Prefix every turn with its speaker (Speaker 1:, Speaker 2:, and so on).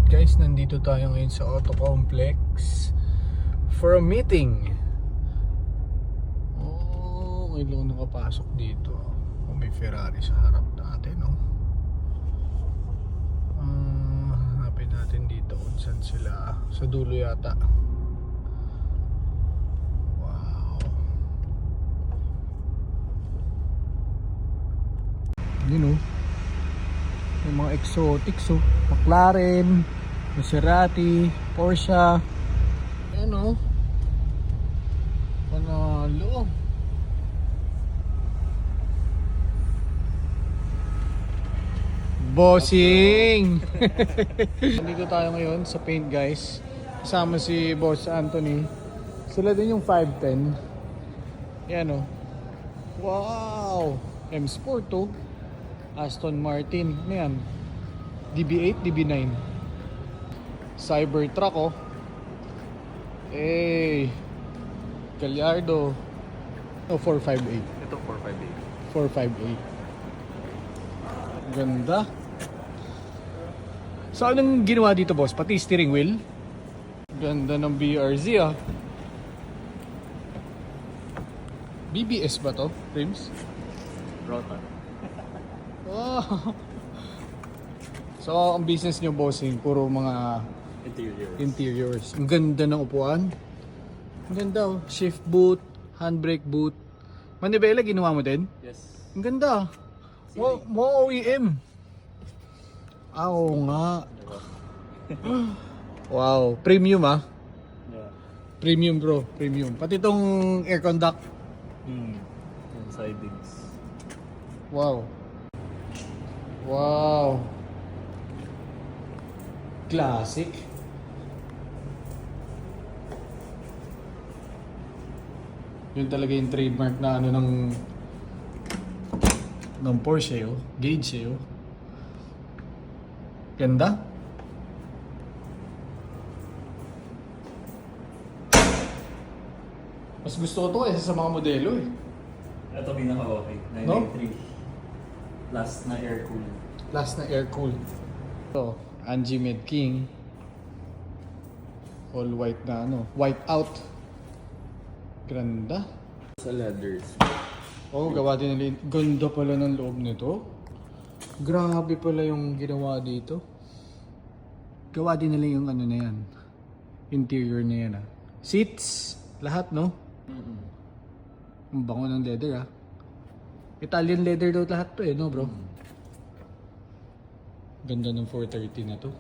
Speaker 1: guys, nandito tayo ngayon sa Auto Complex for a meeting. Oh, may lang nakapasok dito. Oh, may Ferrari sa harap natin, no? Hanapin natin dito kung saan sila. Sa dulo yata. Wow. Yun, oh. May mga exotics, oh. McLaren, Maserati, Porsche. Ayan, oh. Panalo. Bossing! Nandito tayo ngayon sa paint, guys. Kasama si Boss Anthony. Sila din yung 510. Ayan, oh. Wow! M Sport, oh. Aston Martin. Ano yan? DB8, DB9. Cybertruck, oh. Hey! Gallardo. Oh, 458.
Speaker 2: Ito
Speaker 1: 458.
Speaker 2: 458.
Speaker 1: Ganda. So, anong ginawa dito, boss? Pati steering wheel? Ganda ng BRZ, ah. BBS ba to? Rims?
Speaker 2: Rotor.
Speaker 1: Wow! So, ang business nyo, bossing, puro mga interiors. Ang ganda ng upuan. Ang ganda, oh. Shift boot, handbrake boot. Manibela, ginawa mo din?
Speaker 2: Yes.
Speaker 1: Ang ganda. Mo OEM. Oo nga. Wow, premium, ah.
Speaker 2: Yeah.
Speaker 1: Premium, bro, premium. Pati tong aircon duct.
Speaker 2: Yung sidings.
Speaker 1: Wow. Wow. Classic. Yun talaga yung trademark na ano ng Porsche, oh. Gauge, oh. Ganda. Mas gusto ko to kaysa sa mga modelo, eh.
Speaker 2: Ito pinaka-okay. 993.
Speaker 1: No?
Speaker 2: Last na air cool.
Speaker 1: Last na air cool. Ito, Angie Med King. All white na ano, white out. Ganda.
Speaker 2: Sa leathers.
Speaker 1: Oh, gawa din nila. Ganda pala ng loob nito. Grabe pala yung ginawa dito. Gawa din nila yung ano na yan. Interior na yan, ah. Seats, lahat, no? Ang bango ng leather, ah. Italian leather daw lahat to, eh, no, bro? Ganda ng 430 na to.